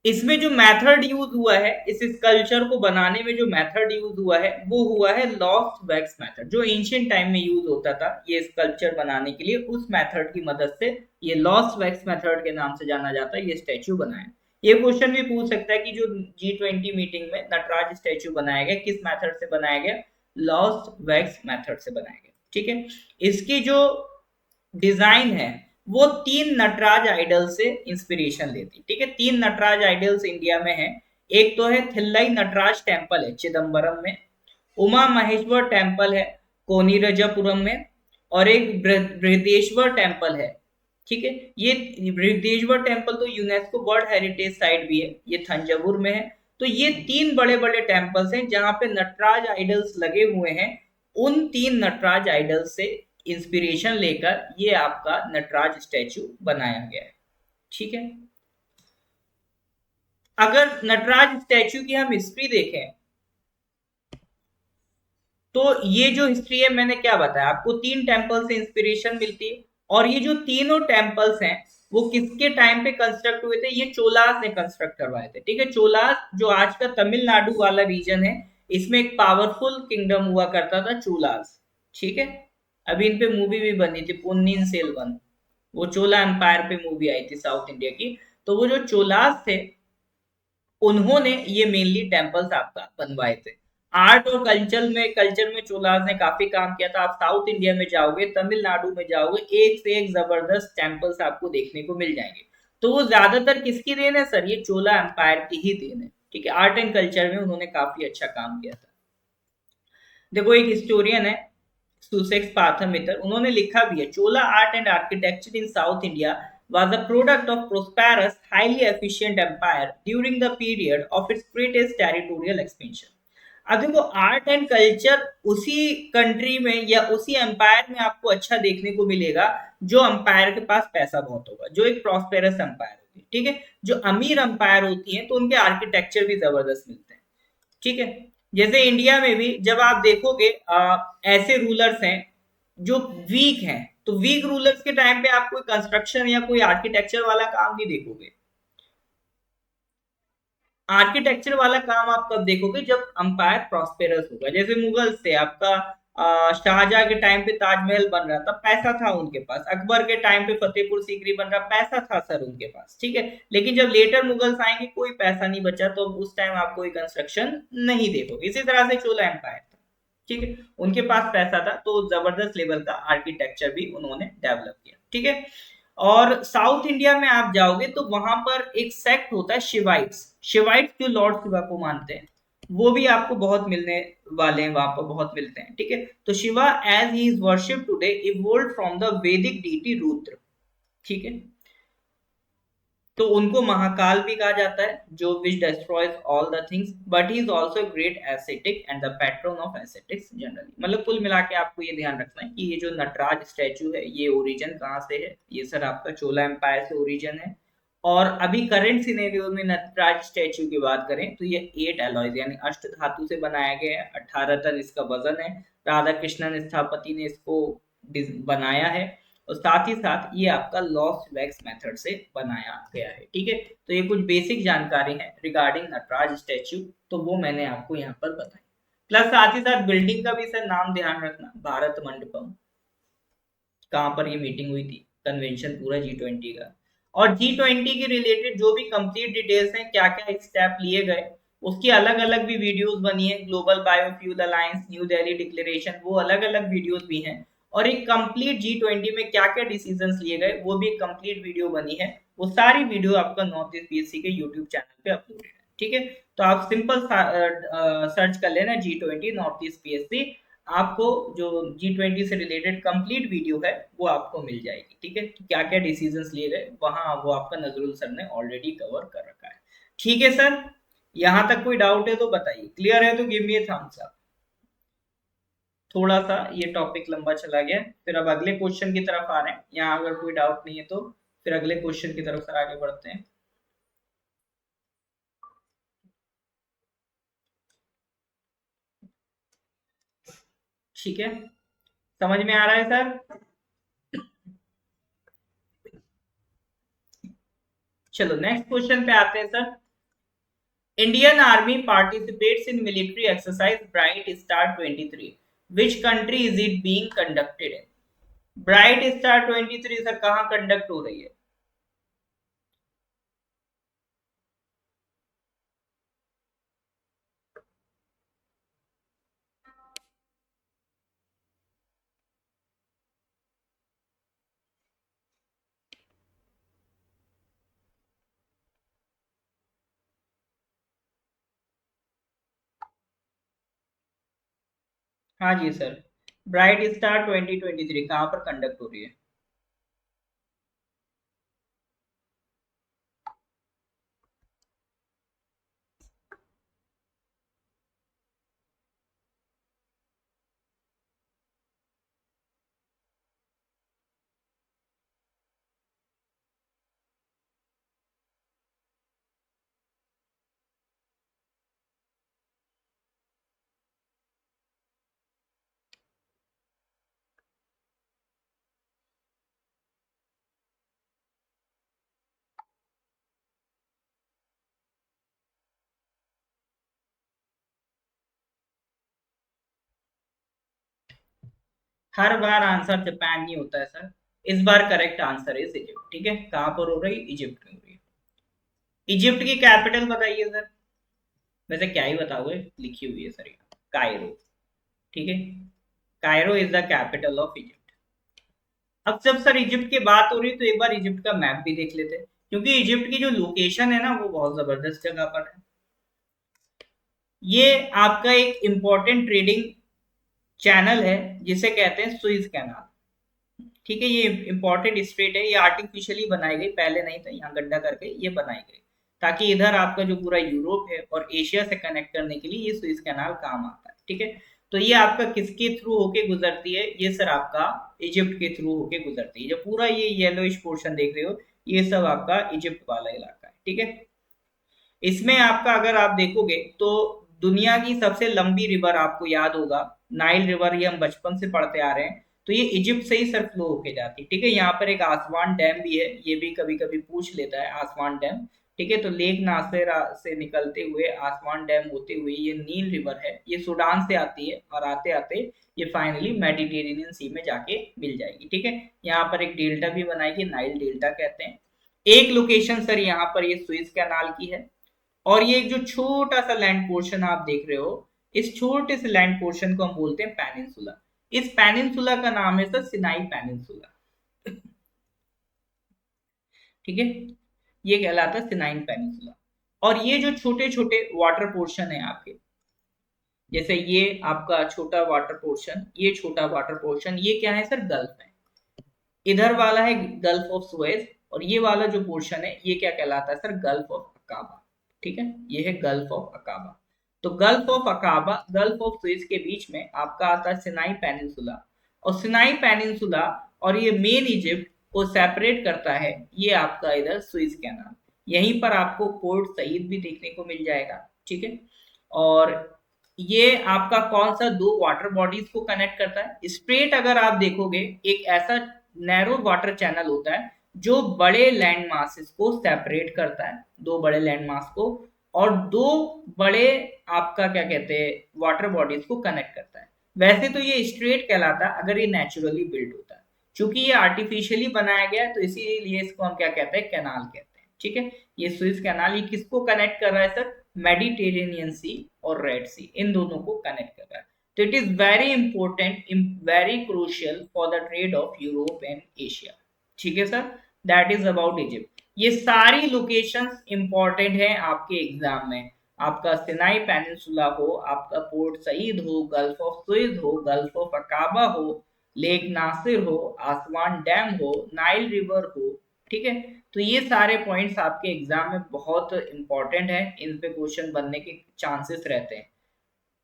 इसमें जो मेथड यूज हुआ है, इस स्कल्पचर को बनाने में जो मेथड यूज हुआ है वो हुआ है लॉस्ट वैक्स मेथड, जो एंशियंट टाइम में यूज होता था ये स्कल्पचर बनाने के लिए। उस मेथड की मदद से, ये लॉस्ट वैक्स मेथड के नाम से जाना जाता है, ये स्टैचू बनाया। ये क्वेश्चन भी पूछ सकता है कि जो G20 मीटिंग में नटराज स्टैचू बनाया गया किस मेथड से बनाया गया? लॉस्ट वैक्स मेथड से बनाया गया। ठीक है, इसकी जो डिजाइन है वो 3 नटराज आइडल से इंस्पिरेशन लेती। ठीक है, 3 नटराज आइडल्स इंडिया में है। एक तो है थिल्लई नटराज टेम्पल है चिदम्बरम में, उमा महेश्वर टेम्पल है कोनीरजपुरम में, और एक बृहदेश्वर टेम्पल है। ठीक है, ये बृहदेश्वर टेम्पल तो यूनेस्को वर्ल्ड हेरिटेज साइट भी है, ये थंजावुर में है। तो ये 3 बड़े बड़े टेम्पल्स हैं जहां पे नटराज आइडल्स लगे हुए हैं। उन 3 नटराज आइडल्स से इंस्पिरेशन लेकर ये आपका नटराज स्टैचू बनाया गया है। ठीक है, अगर नटराज स्टैचू की हम हिस्ट्री देखें तो ये जो हिस्ट्री है मैंने क्या बताया आपको, 3 टेम्पल से इंस्पिरेशन मिलती है। और ये जो तीनों टेम्पल्स हैं वो किसके टाइम पे कंस्ट्रक्ट हुए थे? ये चोलास ने कंस्ट्रक्ट करवाए थे। ठीक है, चोलास जो आज का तमिलनाडु वाला रीजन है, इसमें एक पावरफुल किंगडम हुआ करता था चोलास। ठीक है, अभी इन पे मूवी भी बनी थी, पोन्नियन सेल्वन, वो चोला एम्पायर पे मूवी आई थी साउथ इंडिया की। तो वो जो चोलास थे उन्होंने ये मेनली टेम्पल्स आपका बनवाए थे। आर्ट और कल्चर में चोलास ने काफी काम किया था। आप साउथ इंडिया में जाओगे, तमिलनाडु में जाओगे, एक से एक जबरदस्त टेम्पल्स आपको देखने को मिल जाएंगे। तो वो ज्यादातर किसकी देन है सर? ये चोला एम्पायर की ही देन है। ठीक है, आर्ट एंड कल्चर में उन्होंने काफी अच्छा काम किया था। देखो, एक हिस्टोरियन है सुसेक्स पाथमितर, उन्होंने लिखा भी है, Chola art and architecture in South India was a product of prosperous, highly efficient empire during the period of its greatest territorial expansion. अब देखो, आर्ट एंड कल्चर उसी कंट्री में या उसी एम्पायर में आपको अच्छा देखने को मिलेगा जो एम्पायर के पास पैसा बहुत होगा, जो एक प्रॉस्पेरस एम्पायर होगी। ठीक है, जो अमीर एम्पायर होती है तो उनके आर्किटेक्चर भी जबरदस्त मिलते हैं। ठीक है, जैसे इंडिया में भी जब आप देखोगे ऐसे रूलर्स हैं जो वीक हैं, तो वीक रूलर्स के टाइम पे आप कोई कंस्ट्रक्शन या कोई आर्किटेक्चर वाला काम नहीं देखोगे। आर्किटेक्चर वाला काम आप कब देखोगे? जब अंपायर प्रॉस्पेरस होगा। जैसे मुगल्स थे आपका, शाहजहां के टाइम पे ताजमहल बन रहा था, पैसा था उनके पास। अकबर के टाइम पे फतेहपुर सीकरी बन रहा, पैसा था सर उनके पास। ठीक है, लेकिन जब लेटर मुगल्स आएंगे कोई पैसा नहीं बचा, तो उस टाइम आप कोई कंस्ट्रक्शन नहीं देखोगे। इसी तरह से चोला एम्पायर था। ठीक है, उनके पास पैसा था तो जबरदस्त लेवल का आर्किटेक्चर भी उन्होंने डेवलप किया। ठीक है, और साउथ इंडिया में आप जाओगे तो वहां पर एक सेक्ट होता है शिवाइट्स। शिवाइट्स जो लॉर्ड शिवा को मानते हैं, वो भी आपको बहुत मिलने वाले हैं, वहां पर बहुत मिलते हैं। ठीक है, तो Shiva as he is worship today evolve from the Vedic deity Rudra. ठीक है, तो उनको महाकाल भी कहा जाता है, जो which destroys all the things, but he is also great aesthetic and the pattern of aesthetics generally. मतलब कुल मिला के आपको ये ध्यान रखना है कि ये जो नटराज स्टैचू है ये ओरिजिन कहाँ से है? ये सर आपका चोला एम्पायर से ओरिजिन है। और अभी करंट सिनेरियो में नटराज स्टैचू की बात करें तो ये 8 एलॉयज यानी अष्ट धातु से बनाया गया है। 18 टन इसका वजन है। राधा कृष्णन स्थपति ने इसको बनाया है, और साथ ही साथ ये आपका लॉस्ट वैक्स मेथड से बनाया गया है। ठीक है, तो ये कुछ बेसिक जानकारी है रिगार्डिंग नटराज स्टैचू, तो वो मैंने आपको यहाँ पर बताई। प्लस साथ ही साथ बिल्डिंग का भी सर नाम ध्यान रखना, भारत मंडपम। कहाँ पर ये मीटिंग हुई थी? कन्वेंशन पूरा G20 का। और G20 के रिलेटेड जो भी कंप्लीट डिटेल्स हैं, क्या क्या स्टेप लिए गए, उसकी अलग अलग भी वीडियोस बनी है। Global biofuel alliance, new Delhi declaration, वो अलग अलग वीडियोस भी हैं। और एक कंप्लीट G20 में क्या क्या डिसीजंस लिए गए वो भी एक कंप्लीट वीडियो बनी है, वो सारी वीडियो आपका नॉर्थ ईस्ट पीएससी के यूट्यूब चैनल पे अपलोडेड है। ठीक है, तो आप सिंपल सर्च कर लेना G20 नॉर्थ ईस्ट पीएससी, आपको जो G20 से रिलेटेड कंप्लीट वीडियो है वो आपको मिल जाएगी। ठीक है, क्या क्या डिसीजंस लिए गए वहां वो आपका नजरुल सर ने ऑलरेडी कवर कर रखा है। ठीक है सर, यहां तक कोई डाउट है तो बताइए, क्लियर है तो गिव मी ए थम्स अप। थोड़ा सा ये टॉपिक लंबा चला गया, फिर अब अगले क्वेश्चन की तरफ आ रहे हैं। यहाँ अगर कोई डाउट नहीं है तो फिर अगले क्वेश्चन की तरफ सर आगे बढ़ते हैं। ठीक है, समझ में आ रहा है सर? चलो नेक्स्ट क्वेश्चन पे आते हैं sir. Indian army participates in military exercise bright star 23, which country is it being conducted in? Bright star 23 sir कहाँ कंडक्ट हो रही है? हाँ जी सर, ब्राइट स्टार 2023 कहाँ पर कंडक्ट हो रही है? हर बार आंसर जापान नहीं होता है सर, इस बार करेक्ट आंसर इज इजिप्ट। ठीक है, कहां पर हो रही? इजिप्ट में हो रही है। इजिप्ट की कैपिटल बताइए सर। वैसे क्या ही बताओगे, लिखी हुई है सर यहाँ, कायरो। ठीक है, Cairo is the capital of Egypt. अब जब सर इजिप्ट की बात हो रही है तो एक बार इजिप्ट का मैप भी देख लेते हैं, क्योंकि इजिप्ट की जो लोकेशन है ना वो बहुत जबरदस्त जगह पर है। ये आपका एक इंपॉर्टेंट ट्रेडिंग चैनल है जिसे कहते हैं सुइज कैनाल। ठीक है, ये इंपॉर्टेंट स्ट्रेट है, ये आर्टिफिशियली बनाई गई, पहले नहीं था, यहाँ गड्ढा करके ये बनाई गई ताकि इधर आपका जो पूरा यूरोप है और एशिया से कनेक्ट करने के लिए ये सुइज कैनाल काम आता है। ठीक है, तो ये आपका किसके थ्रू होके गुजरती है? ये सर आपका इजिप्ट के थ्रू होके गुजरती है। जो पूरा ये येलोइश पोर्शन देख रहे हो ये सब आपका इजिप्ट वाला इलाका है। ठीक है, इसमें आपका अगर आप देखोगे तो दुनिया की सबसे लंबी रिवर आपको याद होगा नाइल रिवर, ये हम बचपन से पढ़ते आ रहे हैं, तो ये इजिप्ट से ही सर फ्लो होके जाती है। ठीक है, यहाँ पर एक आसवान डैम भी है, ये भी कभी कभी पूछ लेता है आसवान डैम। ठीक है, तो लेक नासिर से निकलते हुए आसवान डैम होते हुए ये नील रिवर है, ये सूडान से आती है और आते आते ये फाइनली मेडिटेरेनियन सी में जाके मिल जाएगी। ठीक है, यहाँ पर एक डेल्टा भी बनाएगी, नाइल डेल्टा कहते हैं। एक लोकेशन सर यहाँ पर ये सुइज कैनाल की है, और ये जो छोटा सा लैंड पोर्शन आप देख रहे हो, इस छोटे से लैंड पोर्शन को हम बोलते हैं पेनिनसुला। इस पेनिनसुला का नाम है सर सिनाई पेनिनसुला। ठीक है, ये कहलाता है सिनाइन पेनिनसुला। और ये जो छोटे छोटे वाटर पोर्शन है आपके, जैसे ये आपका छोटा वाटर पोर्शन, ये छोटा वाटर पोर्शन, ये क्या है सर? गल्फ है। इधर वाला है गल्फ ऑफ सुएज, और ये वाला जो पोर्शन है ये क्या कहलाता है सर? Gulf of अकाबा। ठीक है, ये है गल्फ ऑफ अकाबा। तो gulf of Aqaba, gulf of Suez के बीच में आपका आता है सिनाई पेनिनसुला, और सिनाई पेनिनसुला और ये मेन इजिप्ट को सेपरेट करता है ये आपका इधर सुएज कैनाल। यहीं पर आपको पोर्ट सईद भी देखने को मिल जाएगा। ठीक है, और ये आपका कौन सा दो वाटर बॉडीज को कनेक्ट करता है? स्ट्रेट अगर आप देखोगे एक ऐसा नैरो वाटर चैनल होता है जो बड़े लैंड मासेस को सेपरेट करता है, दो बड़े लैंड मास को, और दो बड़े आपका क्या कहते हैं वाटर बॉडीज को कनेक्ट करता है। वैसे तो ये स्ट्रेट कहलाता है अगर ये नेचुरली बिल्ड होता है, क्योंकि ये आर्टिफिशियली बनाया गया है तो इसीलिए इसको हम क्या कहते हैं? कैनाल कहते हैं। ठीक है, ये सुइज कैनाल, ये किसको कनेक्ट कर रहा है सर? मेडिटेरेनियन सी और रेड सी, इन दोनों को कनेक्ट कर रहा है। तो it is very important, very crucial for the trade off Europe and Asia. ठीक है sir, that is about Egypt. ये सारी लोकेशंस इंपॉर्टेंट है आपके एग्जाम में। आपका सिनाई पेनिनसुला हो, आपका पोर्ट सईद हो, गल्फ ऑफ सुइज हो, गल्फ ऑफ अकाबा हो, लेक नासिर हो, आसवान डैम हो, नाइल रिवर हो, ठीक है। तो ये सारे पॉइंट्स आपके एग्जाम में बहुत इंपॉर्टेंट है, इन पे क्वेश्चन बनने के चांसेस रहते हैं।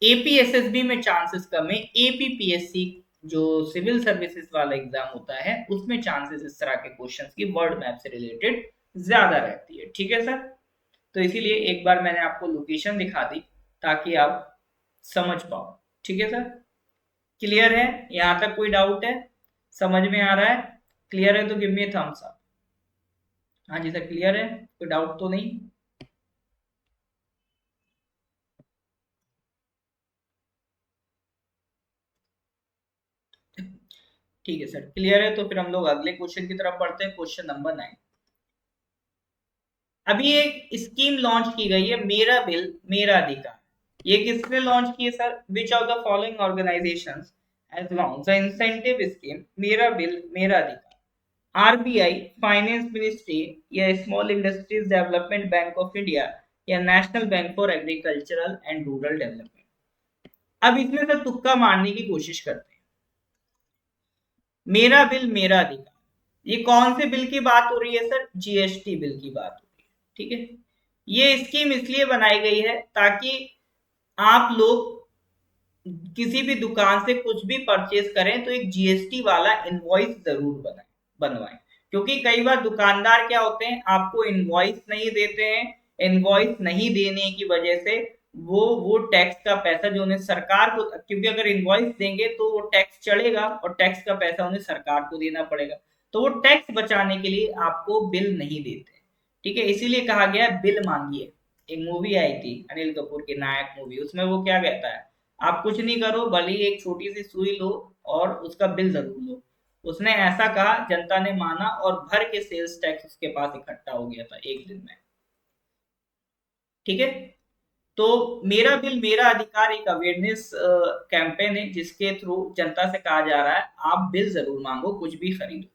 एपीएसएसबी में चांसेस कम है, एपीपीएससी जो सिविल सर्विसेज वाला एग्जाम होता है उसमें चांसेस इस तरह के क्वेश्चंस की वर्ल्ड मैप से रिलेटेड ज्यादा रहती है, ठीक है सर। तो इसीलिए एक बार मैंने आपको लोकेशन दिखा दी ताकि आप समझ पाओ, ठीक है सर। क्लियर है, यहां तक कोई डाउट है, समझ में आ रहा है? क्लियर है तो गिव मी थम्स अप। हाँ जी सर, क्लियर है, कोई डाउट तो नहीं? ठीक है सर, क्लियर है तो फिर हम लोग अगले क्वेश्चन की तरफ बढ़ते हैं, क्वेश्चन नंबर 9। अभी एक स्कीम लॉन्च की गई है, मेरा बिल मेरा अधिकार। ये किसने लॉन्च की है sir? Which of the following organisations has launch the incentive scheme मेरा बिल मेरा अधिकार? आरबीआई, फाइनेंस मिनिस्ट्री, या small industries development bank of India, या national bank for agricultural and rural development. अब इसमें से तुक्का मारने की कोशिश करते हैं। मेरा बिल मेरा अधिकार, ये कौन से बिल की बात हो रही है सर? जीएसटी बिल की बात हो रही है, ठीक है। ये स्कीम इसलिए बनाई गई है ताकि आप लोग किसी भी दुकान से कुछ भी परचेज करें तो एक जीएसटी वाला इनवॉइस जरूर बनवाएं। क्योंकि कई बार दुकानदार क्या होते हैं, आपको इनवॉइस नहीं देते हैं। इनवॉइस नहीं देने की वजह से वो टैक्स का पैसा जो उन्हें सरकार को, क्योंकि अगर इनवॉइस देंगे तो वो टैक्स चढ़ेगा और टैक्स का पैसा उन्हें सरकार को देना पड़ेगा। तो वो टैक्स बचाने के लिए आपको बिल नहीं देते, ठीक है। इसीलिए कहा गया है बिल मांगिए। एक मूवी आई थी अनिल कपूर की नायक मूवी, उसमें वो क्या कहता है, आप कुछ नहीं करो, भले ही एक छोटी सी सुई लो और उसका बिल जरूर लो। उसने ऐसा कहा, जनता ने माना और भर के सेल्स टैक्स उसके पास इकट्ठा हो गया था एक दिन में, ठीक है। तो मेरा बिल मेरा अधिकार एक अवेयरनेस कैंपेन है जिसके थ्रू जनता से कहा जा रहा है आप बिल जरूर मांगो, कुछ भी खरीदो।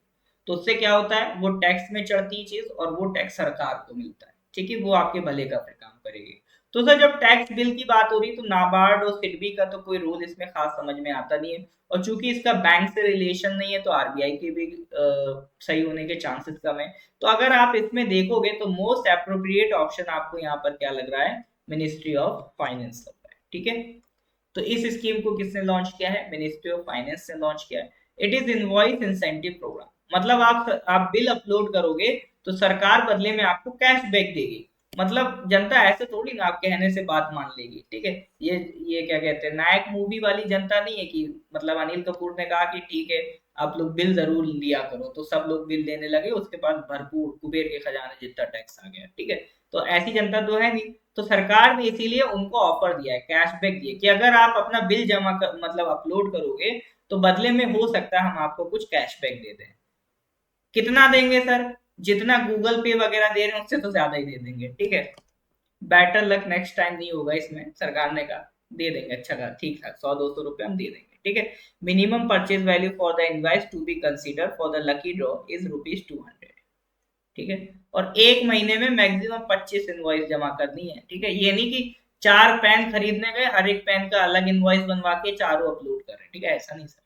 तो उससे क्या होता है, वो टैक्स में चढ़ती चीज और वो टैक्स सरकार को मिलता है, ठीक है, वो आपके भले का फिर काम करेगी। तो सर जब टैक्स बिल की बात हो रही है तो नाबार्ड और सिडबी का तो कोई रोल इसमें खास समझ में आता नहीं है, और चूंकि इसका बैंक से रिलेशन नहीं है तो आरबीआई के भी सही होने के चांसेस कम है। तो अगर आप इसमें देखोगे तो मोस्ट अप्रोप्रिएट ऑप्शन आपको यहाँ पर क्या लग रहा है, मिनिस्ट्री ऑफ फाइनेंस लग रहा है, ठीक है। तो इस स्कीम को किसने लॉन्च किया है? मिनिस्ट्री ऑफ फाइनेंस ने लॉन्च किया है। It is invoice incentive programme, मतलब आप बिल अपलोड करोगे तो सरकार बदले में आपको कैशबैक देगी। मतलब जनता ऐसे थोड़ी ना आप कहने से बात मान लेगी, ठीक है। ये क्या कहते हैं, नायक मूवी वाली जनता नहीं है कि मतलब अनिल कपूर ने कहा कि ठीक है आप लोग बिल जरूर लिया करो, तो सब लोग बिल देने लगे, उसके बाद भरपूर कुबेर के खजाने जितना टैक्स आ गया, ठीक है। तो ऐसी जनता तो है नहीं। तो सरकार ने इसीलिए उनको ऑफर दिया है, कैशबैक दिया कि अगर आप अपना बिल जमा कर मतलब अपलोड करोगे तो बदले में हो सकता है हम आपको कुछ कैशबैक दे दें। कितना देंगे सर? जितना गूगल पे वगैरह दे रहे हैं उससे तो ज्यादा ही दे देंगे, ठीक है। बेटर लक नेक्स्ट टाइम नहीं होगा इसमें, सरकार ने कहा दे देंगे, अच्छा कहा, ठीक ठाक 100-200 रुपए हम दे देंगे, ठीक है। Minimum purchase value for the invoice to be consider for the lucky draw is ₹200, ठीक है। और एक महीने में मैक्सिमम 25 इनवॉइस जमा करनी है, ठीक है। ये नहीं कि 4 पेन खरीदने गए, हर एक पेन का अलग इनवॉइस बनवा के चारों अपलोड कर रहे हैं, ठीक है, ऐसा नहीं सर।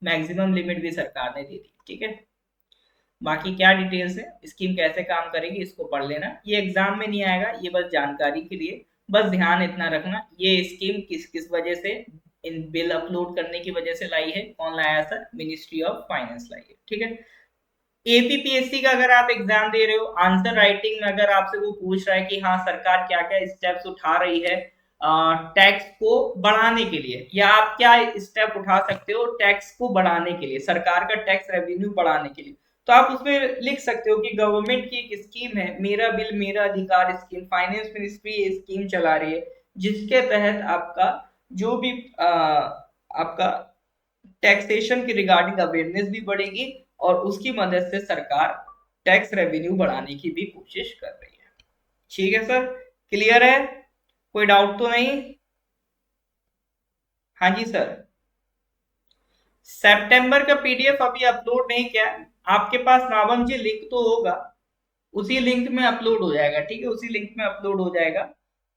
मैक्सिमम लिमिट भी सरकार ने दे दी, ठीक है। बाकी क्या डिटेल्स है, स्कीम कैसे काम करेगी इसको पढ़ लेना, ये एग्जाम में नहीं आएगा, ये बस जानकारी के लिए। बस ध्यान इतना रखना, ये स्कीम किस किस वजह से, इन बिल अपलोड करने की वजह से लाई है, कौन लाया सर? मिनिस्ट्री ऑफ फाइनेंस लाई है, ठीक है। एपीपीएससी का अगर आप एग्जाम दे रहे हो, आंसर राइटिंग में अगर आपसे वो पूछ रहा है कि हाँ सरकार क्या क्या स्टेप्स उठा रही है टैक्स को बढ़ाने के लिए, या आप क्या स्टेप उठा सकते हो टैक्स को बढ़ाने के लिए, सरकार का टैक्स रेवेन्यू बढ़ाने के लिए, तो आप उसमें लिख सकते हो कि गवर्नमेंट की एक स्कीम है मेरा बिल मेरा अधिकार स्कीम, फाइनेंस मिनिस्ट्री ये स्कीम चला रही है जिसके तहत आपका जो भी आपका टैक्सेशन की रिगार्डिंग अवेयरनेस भी बढ़ेगी और उसकी मदद से सरकार टैक्स रेवेन्यू बढ़ाने की भी कोशिश कर रही है, ठीक है सर। क्लियर है, कोई डाउट तो नहीं? हाँ जी सर। सितंबर का पीडीएफ अभी अपलोड नहीं किया, आपके पास नावम जी लिंक तो होगा, उसी लिंक में अपलोड हो जाएगा, ठीक है, उसी लिंक में अपलोड हो जाएगा,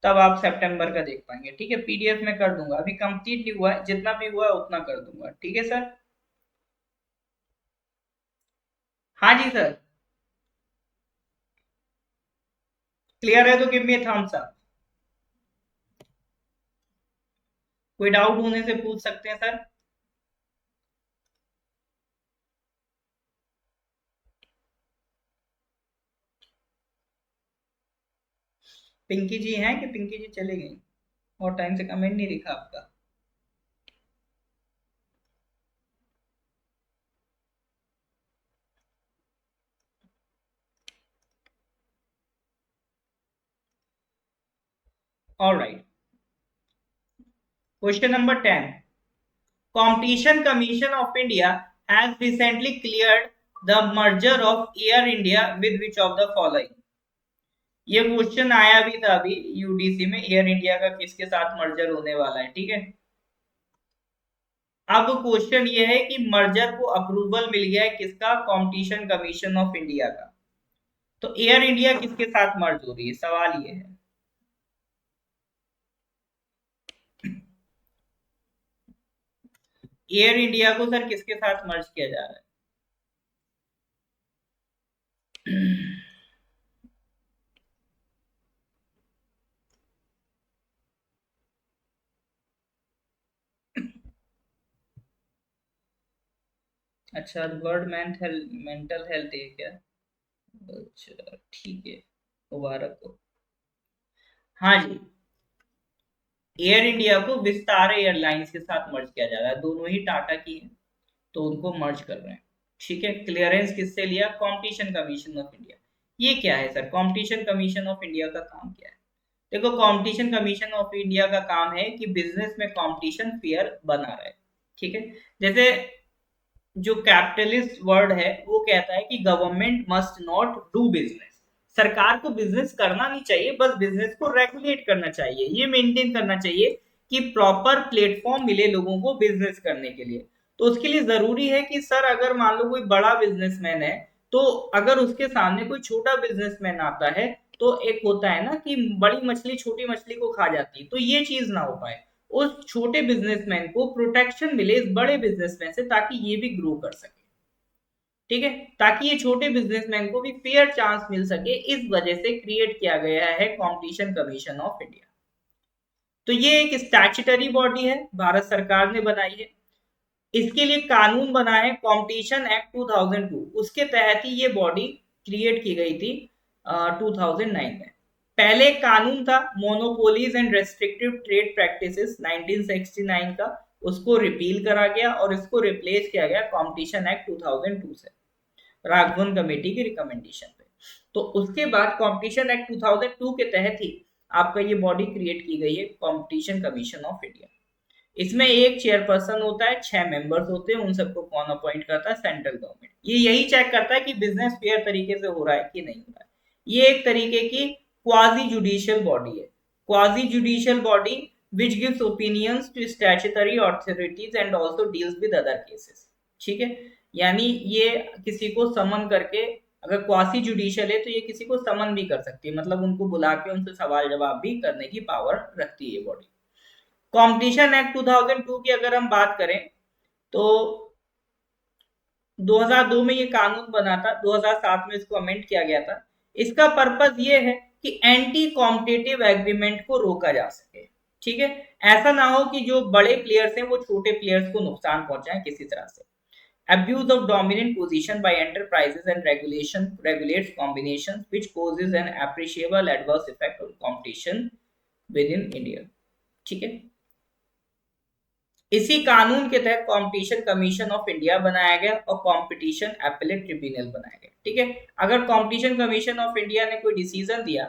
तब आप सितंबर का देख पाएंगे, ठीक है। पीडीएफ में कर दूंगा, अभी कंप्लीट नहीं हुआ है, जितना भी हुआ है उतना कर दूंगा, ठीक है सर। हाँ जी सर, क्लियर है तो गिव मी ए थम्स अप। कोई डाउट होने से पूछ सकते हैं सर। पिंकी जी हैं कि पिंकी जी चली गई? और टाइम से कमेंट नहीं दिखा आपका। Alright, question number 10। Competition Commission of India has recently cleared the merger of Air India with which of the following? ये क्वेश्चन आया भी था अभी यूडीसी में, एयर इंडिया का किसके साथ मर्जर होने वाला है, ठीक है। अब क्वेश्चन ये है कि मर्जर को अप्रूवल मिल गया है किसका? कंपटीशन कमीशन ऑफ इंडिया का। तो एयर इंडिया किसके साथ मर्ज हो रही है, सवाल ये है। एयर इंडिया को सर किसके साथ मर्ज किया जा रहा है? अच्छा, वर्ल्ड मेंटल हेल्थ है क्या? अच्छा ठीक है, मुबारक हो। हाँ जी, एयर इंडिया को विस्तारा एयरलाइंस के साथ मर्ज किया जा रहा है, दोनों ही टाटा की है, तो उनको मर्ज कर रहे हैं, ठीक है। क्लियरेंस किससे लिया? Competition commission of India. ये क्या है sir, competition commission of India का काम क्या है? देखो, कंपटीशन कमीशन ऑफ इंडिया का काम है कि बिजनेस में कंपटीशन फेयर बना रहे, ठीक है। जैसे जो कैपिटलिस्ट वर्ड है वो कहता है कि government must not do business, सरकार को बिजनेस करना नहीं चाहिए, बस बिजनेस को रेगुलेट करना चाहिए, ये मेंटेन करना चाहिए कि प्रॉपर प्लेटफॉर्म मिले लोगों को बिजनेस करने के लिए। तो उसके लिए जरूरी है कि सर अगर मान लो कोई बड़ा बिजनेसमैन है, तो अगर उसके सामने कोई छोटा बिजनेसमैन आता है, तो एक होता है ना कि बड़ी मछली छोटी मछली को खा जाती है, तो ये चीज ना हो पाए, उस छोटे बिजनेसमैन को प्रोटेक्शन मिले इस बड़े बिजनेसमैन से, ताकि ये भी ग्रो कर सके, ठीक है, ताकि ये छोटे बिजनेसमैन को भी फेयर चांस मिल सके, इस वजह से क्रिएट किया गया है कंपटीशन कमीशन ऑफ इंडिया। तो ये एक स्टैट्यूटरी बॉडी है, भारत सरकार ने बनाई है। इसके लिए कानून बना है कंपटीशन एक्ट 2002, उसके तहत ही ये बॉडी क्रिएट की गई थी 2009 में। पहले एक कानून था monopolies and restrictive trade practices 1969 का, उसको रिपील करा गया और इसको रिप्लेस किया गया कंपटीशन एक्ट 2002 से, राघवन कमेटी की रिकमेंडेशन पे। तो उसके बाद कंपटीशन एक्ट 2002 के तहत ही आपका ये बॉडी क्रिएट की गई है, कंपटीशन कमीशन ऑफ इंडिया। इसमें एक चेयरपर्सन होता है, 6 मेंबर्स होते हैं, उन सबको कौन अपॉइंट करता है? Central government. ये यही चेक करता है कि बिजनेस फेयर तरीके से हो रहा है कि नहीं हो रहा है। ये एक तरीके की क्वाजी जुडिशियल बॉडी है, quasi judicial body which gives opinions to statutory authorities and also deals with other cases, ठीक है। यानी ये किसी को समन करके, अगर क्वासी जुडिशियल है तो ये किसी को समन भी कर सकती है, मतलब उनको बुला के उनसे सवाल जवाब भी करने की पावर रखती है ये बॉडी। कंपटीशन एक्ट 2002 की अगर हम बात करें तो 2002 में ये कानून बना था, 2007 में इसको अमेंड किया गया था। इसका पर्पस ये है कि एंटी कॉम्पिटिटिव एग्रीमेंट को रोका जा सके, ठीक है। ऐसा ना हो कि जो बड़े प्लेयर्स हैं वो छोटे प्लेयर्स को नुकसान पहुंचाएं किसी तरह से। Abuse of dominant position by enterprises and regulates combinations which causes an appreciable adverse effect on competition within India, ठीक है। इसी कानून के तहत कंपटीशन कमीशन ऑफ इंडिया बनाया गया और कंपटीशन एपेलेट ट्रिब्यूनल बनाया गया, ठीक है। अगर कंपटीशन कमीशन ऑफ इंडिया ने कोई डिसीजन दिया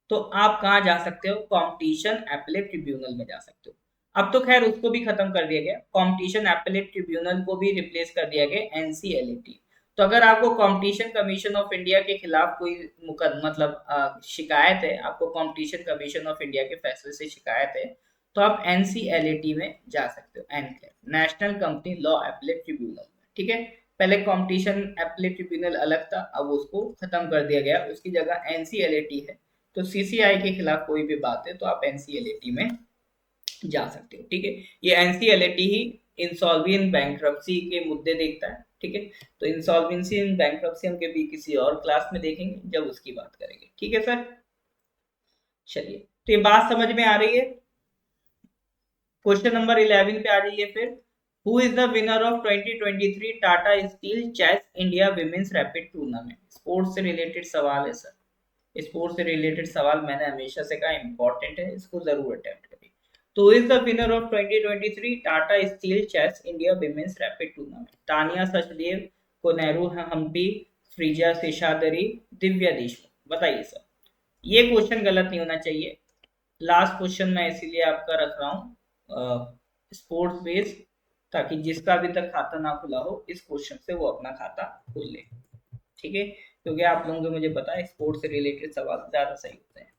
तो आप कहां जा सकते हो? कंपटीशन एपेलेट ट्रिब्यूनल में जा सकते हो। अब तो खैर उसको भी खत्म कर दिया गया, कंपटीशन एपेलेट ट्रिब्यूनल को भी रिप्लेस कर दिया गया एनसीएलटी। तो अगर आपको कंपटीशन कमीशन ऑफ इंडिया के खिलाफ कोई मतलब शिकायत है, आपको कंपटीशन कमीशन ऑफ इंडिया के फैसले से शिकायत है, तो आप एनसीएलटी में जा सकते हो, enclave, national company law appellate tribunal में, ठीक है। पहले कंपटीशन एप्लेट ट्रिब्यूनल अलग था, अब उसको खत्म कर दिया गया, उसकी जगह एनसीएलएटी है। तो सीसीआई के खिलाफ कोई भी बात है तो आप एनसीएलएटी में जा सकते हो, ठीक है। ये एनसीएलएटी ही इंसॉल्वेंट बैंक्रप्सी के मुद्दे देखता है, ठीक है। तो इंसॉल्वेंसी इन बैंक्रप्सी हम कभी किसी और क्लास में देखेंगे जब उसकी बात करेंगे, ठीक है सर। चलिए, तो ये बात समझ में आ रही है। क्वेश्चन नंबर 11 पे आ जाइए फिर। Who is the winner of 2023 Tata steel chess India women's rapid tournament? Sports से रिलेटेड सवाल है सर। स्पोर्ट्स से रिलेटेड सवाल मैंने हमेशा से कहा इंपॉर्टेंट है, इसको जरूर अटेम्प्ट करिए। तो is the winner of 2023 Tata steel chess India women's rapid tournament? Tania Sachdev, Koneru Humpy, Freeja Seshadri, Divya Deshmukh. बताइए सर। ये क्वेश्चन गलत नहीं होना चाहिए। लास्ट क्वेश्चन मैं इसीलिए आपका रख रहा हूँ स्पोर्ट्स बेस्ड, ताकि जिसका अभी तक खाता ना खुला हो इस क्वेश्चन से वो अपना खाता खोल ले, ठीक है। क्योंकि आप लोगों को मुझे पता है स्पोर्ट्स से रिलेटेड सवाल ज्यादा सही होते हैं।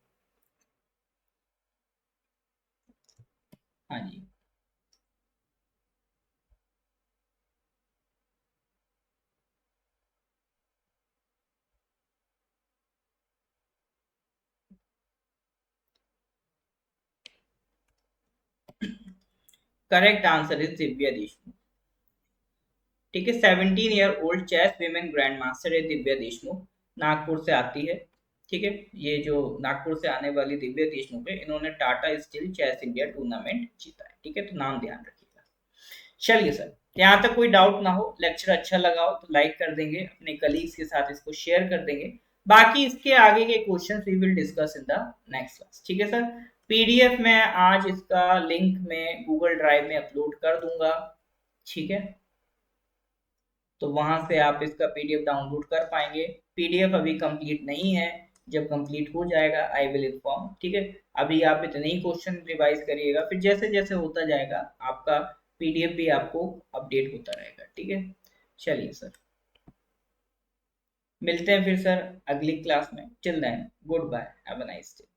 हाँ जी। Correct answer is Divya Deshmukh, ठीक है। 17 year old chess women grand master है दिव्या देशमुख, नागपुर से आती है, ठीक है। ये जो नागपुर से आने वाली दिव्या देशमुख है, इन्होंने Tata steel chess India tournament जीता है, ठीक है। तो नाम ध्यान रखिएगा। चलिए सर, यहाँ तक कोई डाउट ना हो, लेक्चर अच्छा लगा हो तो लाइक कर देंगे, अपने कलीग्स के साथ इसको शेयर कर देंगे। बाकी इसके आगे के questions we will discuss in the next class, ठीक है सर। पीडीएफ में आज इसका लिंक में गूगल ड्राइव में अपलोड कर दूंगा, ठीक है। तो वहां से आप इसका पीडीएफ डाउनलोड कर पाएंगे। पीडीएफ अभी कंप्लीट नहीं है, जब कंप्लीट हो जाएगा आई विल इन्फॉर्म, ठीक है। अभी आप इतने ही क्वेश्चन रिवाइज करिएगा, फिर जैसे जैसे होता जाएगा आपका पीडीएफ भी आपको अपडेट होता रहेगा, ठीक है। चलिए सर, मिलते हैं फिर सर अगली क्लास में। Till then good bye, have a nice day.